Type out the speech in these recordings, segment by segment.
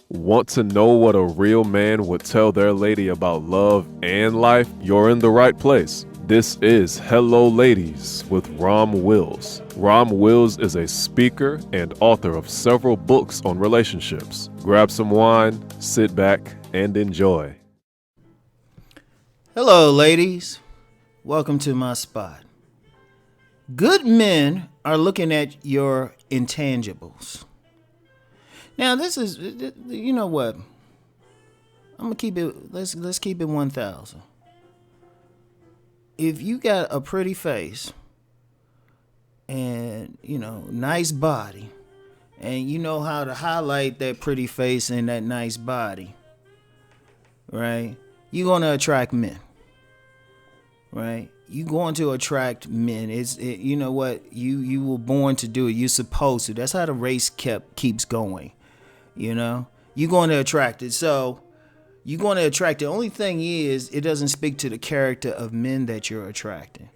Want to know what a real man would tell their lady about love and life? You're in the right place. This is Hello Ladies with Rom Wills. Rom Wills is a speaker and author of several books on relationships. Grab some wine, sit back, and enjoy. Hello, ladies. Welcome to my spot. Good men are looking at your intangibles. Now, this is, you know what? I'm gonna keep it. Let's keep it 1,000. If you got a pretty face and nice body, and you know how to highlight that pretty face and that nice body, right? You're gonna attract men, right? You're going to attract men. You know what? You were born to do it. You're supposed to. That's how the race keeps going. You're going to attract it. So you're going to attract it. The only thing is, it doesn't speak to the character of men that you're attracting.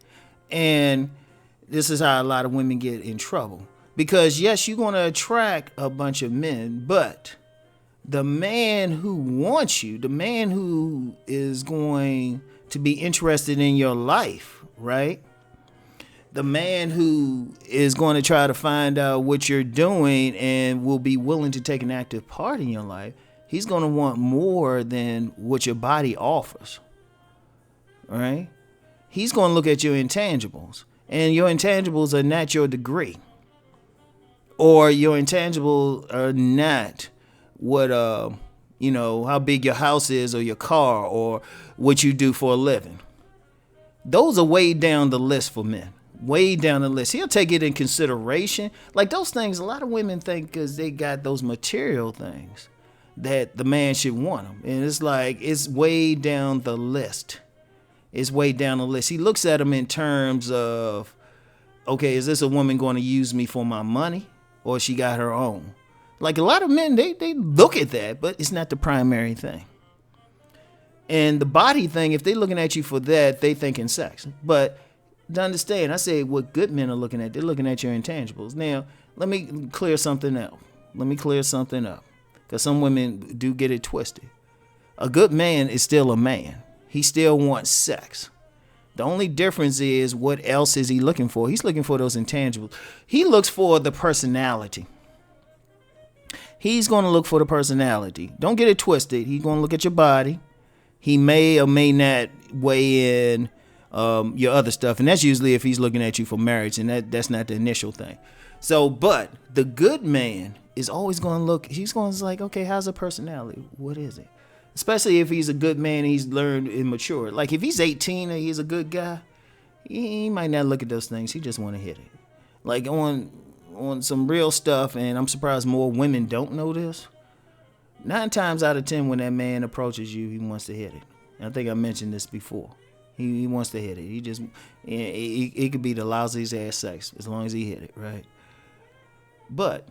And this is how a lot of women get in trouble. Because yes, you're going to attract a bunch of men, but the man who wants you, the man who is going to be interested in your life, right? The man who is going to try to find out what you're doing and will be willing to take an active part in your life, he's going to want more than what your body offers, right? He's going to look at your intangibles, and your intangibles are not your degree, or your intangibles are not what, how big your house is, or your car, or what you do for a living. Those are way down the list for men. Way down the list. He'll take it in consideration. Like those things, a lot of women think because they got those material things that the man should want them. And it's like, it's way down the list. It's way down the list. He looks at them in terms of, okay, is this a woman going to use me for my money, or she got her own? Like a lot of men, they look at that, but it's not the primary thing. And the body thing, if they're looking at you for that, they thinking sex. But to understand, I say what good men are looking at, they're looking at your intangibles. Now, let me clear something up. Because some women do get it twisted. A good man is still a man. He still wants sex. The only difference is, what else is he looking for? He's looking for those intangibles. He looks for the personality. He's going to look for the personality. Don't get it twisted. He's going to look at your body. He may or may not weigh in your other stuff, and that's usually if he's looking at you for marriage, and that's not the initial thing. So, but the good man is always going to look. He's going to like, okay, how's the personality? What is it? Especially if he's a good man, he's learned and matured. Like if he's 18 and he's a good guy, he might not look at those things. He just want to hit it. Like on some real stuff, and I'm surprised more women don't know this. 9 times out of 10, when that man approaches you, he wants to hit it. And I think I mentioned this before. He wants to hit it. He just, it could be the lousiest ass sex as long as he hit it, right? But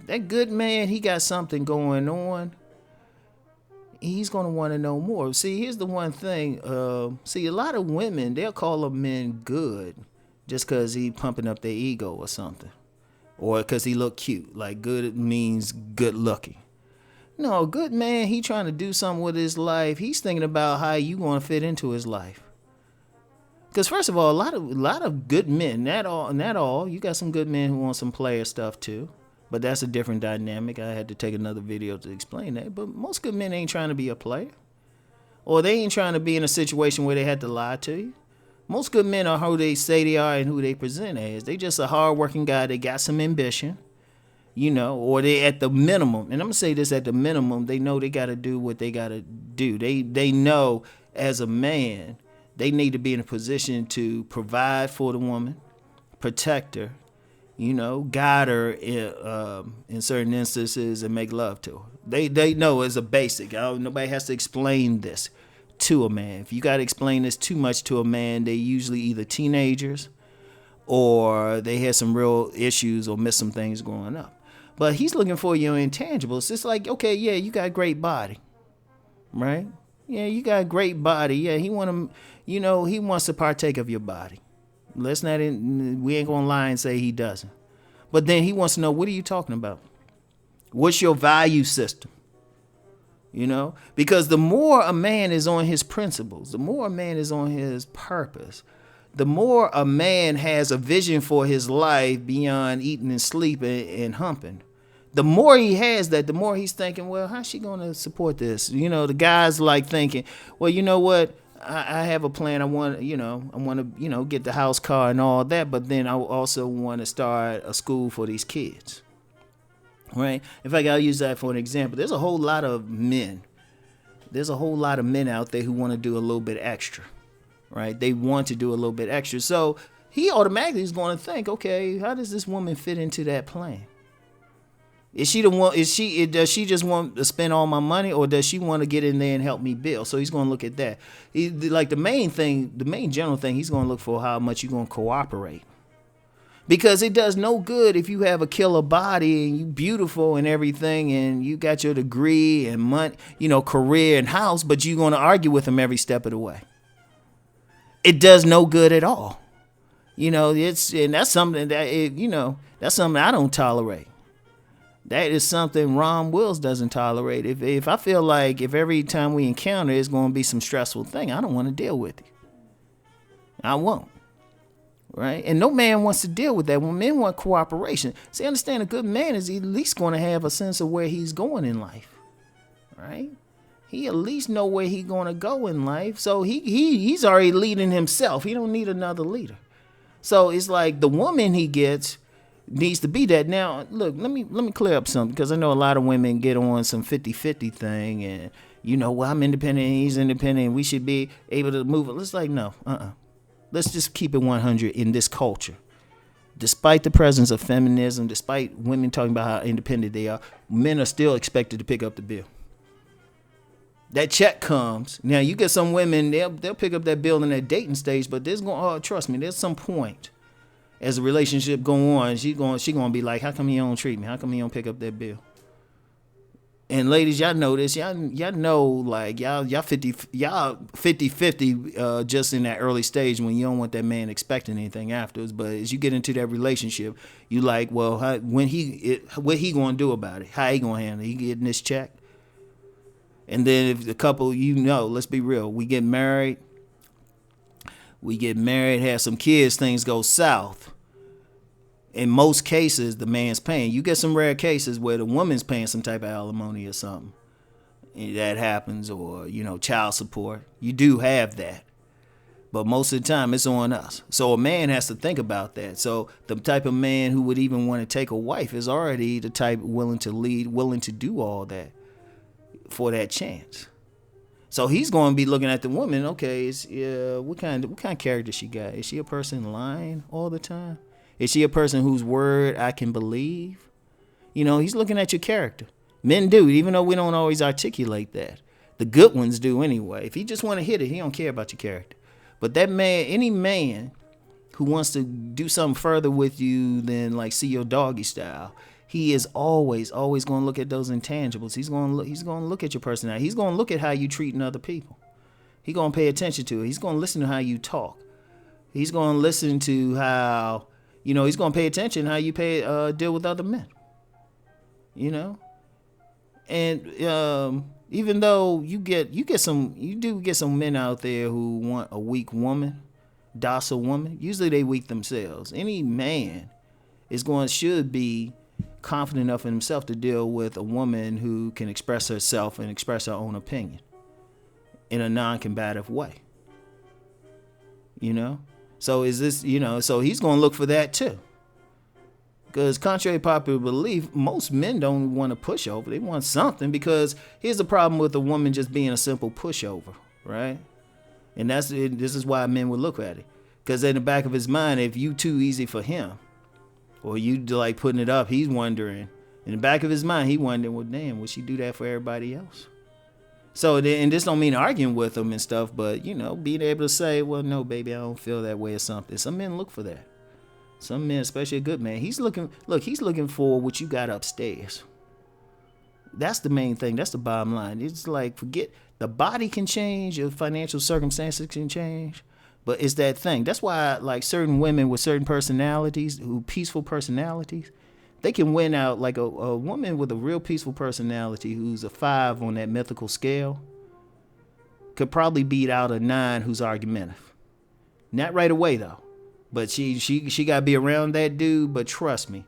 that good man, he got something going on. He's going to want to know more. See, here's the one thing. A lot of women, they'll call a man good just because he pumping up their ego or something. Or because he look cute. Like good means good looking. No, a good man, he trying to do something with his life. He's thinking about how you going to fit into his life. Because first of all, a lot of good men, not all. You got some good men who want some player stuff too, but that's a different dynamic. I had to take another video to explain that. But most good men ain't trying to be a player, or they ain't trying to be in a situation where they had to lie to you. Most good men are who they say they are and who they present as. They just a hardworking guy. They got some ambition, or they at the minimum. And I'm gonna say this: at the minimum, they know they got to do what they got to do. They know as a man, they need to be in a position to provide for the woman, protect her, guide her in certain instances, and make love to her. They know as a basic. Nobody has to explain this to a man. If you got to explain this too much to a man, they usually either teenagers or they had some real issues or missed some things growing up. But he's looking for your intangibles. It's like, okay, yeah, you got a great body, right? Yeah, you got a great body. Yeah, he wants to partake of your body. We ain't gonna lie and say he doesn't. But then he wants to know, what are you talking about? What's your value system? Because the more a man is on his principles, the more a man is on his purpose, the more a man has a vision for his life beyond eating and sleeping and humping. The more he has that, the more he's thinking, well, how's she going to support this? The guy's like thinking, well, you know what? I have a plan. I want to, get the house, car, and all that. But then I also want to start a school for these kids. Right? In fact, I'll use that for an example. There's a whole lot of men. There's a whole lot of men out there who want to do a little bit extra. Right? They want to do a little bit extra. So he automatically is going to think, okay, how does this woman fit into that plan? Is she the one? Does she just want to spend all my money, or does she want to get in there and help me build? So he's going to look at that. The main general thing, he's going to look for how much you're going to cooperate. Because it does no good if you have a killer body and you beautiful and everything and you got your degree and money, career and house, but you're going to argue with him every step of the way. It does no good at all. That's something that's something I don't tolerate. That is something Rom Wills doesn't tolerate. If I feel like if every time we encounter it's going to be some stressful thing, I don't want to deal with it. I won't. Right? And no man wants to deal with that. When men want cooperation, see, understand a good man is at least going to have a sense of where he's going in life. Right? He at least know where he's going to go in life. So he's already leading himself. He don't need another leader. So it's like the woman he gets needs to be that. Now, look, let me clear up something, because I know a lot of women get on some 50-50 thing and, well, I'm independent and he's independent and we should be able to move it. It's like, no, Let's just keep it 100 in this culture. Despite the presence of feminism, despite women talking about how independent they are, men are still expected to pick up the bill. That check comes. Now, you get some women, they'll pick up that bill in their dating stage, but trust me, there's some point as a relationship go on, she gonna be like, how come you don't treat me? How come you don't pick up that bill? And ladies, y'all know this. Y'all know, like, y'all 50-50 just in that early stage when you don't want that man expecting anything afterwards. But as you get into that relationship, you like, well, what he gonna do about it? How he gonna handle it? He getting this check? And then if the couple, let's be real, we get married, have some kids, things go south. In most cases, the man's paying. You get some rare cases where the woman's paying some type of alimony or something. That happens, or, child support. You do have that. But most of the time, it's on us. So a man has to think about that. So the type of man who would even want to take a wife is already the type willing to lead, willing to do all that for that chance. So he's going to be looking at the woman. Okay, what kind of character she got? Is she a person lying all the time? Is she a person whose word I can believe? He's looking at your character. Men do, even though we don't always articulate that. The good ones do anyway. If he just want to hit it, he don't care about your character. But that man, any man who wants to do something further with you than like see your doggy style, he is always going to look at those intangibles. He's going to look at your personality. He's going to look at how you treating other people. He's going to pay attention to it. He's going to listen to how you talk. He's going to listen to how, he's going to pay attention how you deal with other men. And even though you do get some men out there who want a weak woman, docile woman. Usually they weak themselves. Any man should be confident enough in himself to deal with a woman who can express herself and express her own opinion in a non-combative way. So so he's going to look for that too. Because contrary to popular belief, most men don't want a pushover. They want something, because here's the problem with a woman just being a simple pushover, right? And this is why men would look at it. Because in the back of his mind, if you too easy for him, or you like putting it up, he's wondering. In the back of his mind, he wondering, well, damn, would she do that for everybody else? So, and this don't mean arguing with him and stuff, but, being able to say, well, no, baby, I don't feel that way or something. Some men look for that. Some men, especially a good man, he's looking for what you got upstairs. That's the main thing. That's the bottom line. It's like, forget, the body can change, your financial circumstances can change, but it's that thing. That's why, like, certain women with certain personalities, peaceful personalities, they can win out like a woman with a real peaceful personality who's a 5 on that mythical scale could probably beat out a 9 who's argumentative. Not right away though, but she got to be around that dude. But trust me,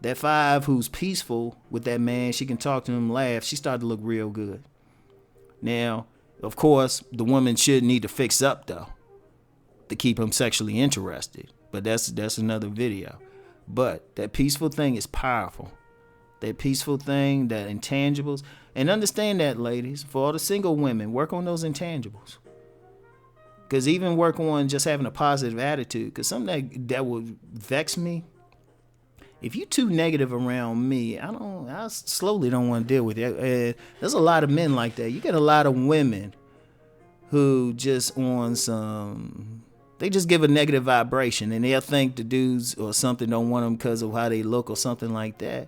that 5 who's peaceful with that man, she can talk to him, laugh. She started to look real good. Now, of course, the woman should need to fix up though to keep him sexually interested. But that's another video. But that peaceful thing is powerful. That peaceful thing, that intangibles. And understand that, ladies, for all the single women, work on those intangibles. Because even work on just having a positive attitude. Because something that would vex me, if you too negative around me, I slowly don't want to deal with you. There's a lot of men like that. You get a lot of women who just on some... They just give a negative vibration, and they'll think the dudes or something don't want them because of how they look or something like that.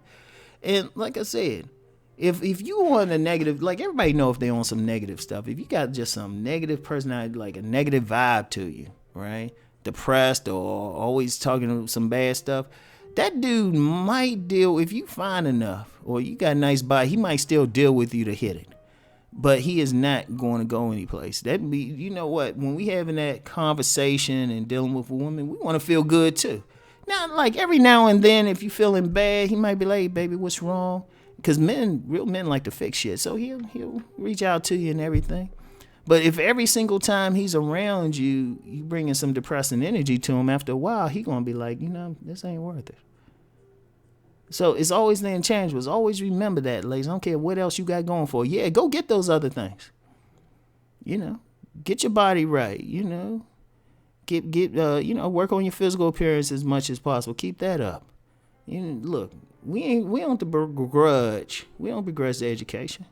And like I said, if you on a negative, like everybody know if they on some negative stuff. If you got just some negative personality, like a negative vibe to you, right? Depressed or always talking some bad stuff, that dude might deal, if you fine enough or you got a nice body, he might still deal with you to hit it. But he is not going to go anyplace. That be, you know what? When we having that conversation and dealing with a woman, we want to feel good too. Now, like every now and then, if you feeling bad, he might be like, hey, "Baby, what's wrong?" Because real men like to fix shit. So he'll reach out to you and everything. But if every single time he's around you, you bringing some depressing energy to him, after a while, he gonna be like, this ain't worth it. So it's always the intangibles. Always remember that, ladies. I don't care what else you got going for. Yeah, go get those other things. Get your body right. Get work on your physical appearance as much as possible. Keep that up. Look, we don't begrudge. We don't begrudge the education.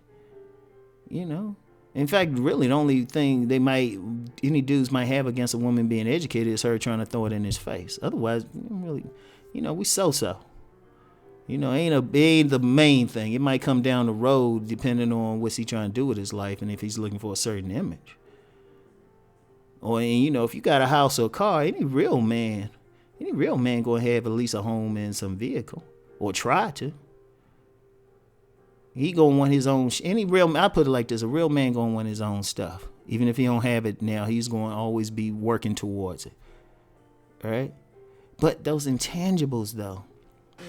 In fact, really, the only thing any dudes might have against a woman being educated is her trying to throw it in his face. Otherwise, really, we so. It ain't the main thing. It might come down the road depending on what's he trying to do with his life and if he's looking for a certain image. Or, if you got a house or a car, any real man gonna have at least a home and some vehicle, or try to. He gonna want his own. I put it like this: a real man gonna want his own stuff, even if he don't have it now. He's gonna always be working towards it. All right, but those intangibles, though.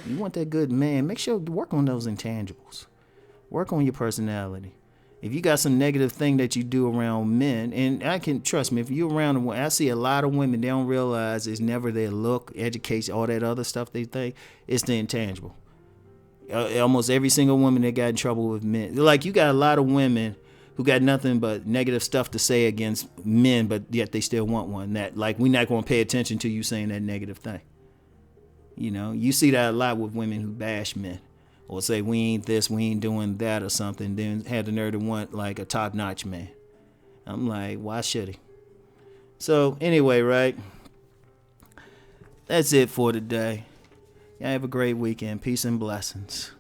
You want that good man, make sure to work on those intangibles. Work on your personality. If you got some negative thing that you do around men, and I can trust me, if you're around, I see a lot of women, they don't realize it's never their look, education, all that other stuff they think. It's the intangible. Almost every single woman that got in trouble with men. Like, you got a lot of women who got nothing but negative stuff to say against men, but yet they still want one. That, like, we're not going to pay attention to you saying that negative thing. You see that a lot with women who bash men or say we ain't this, we ain't doing that or something, then have the nerve to want like a top-notch man. I'm like, why should he? So anyway, right? That's it for today. Y'all have a great weekend. Peace and blessings.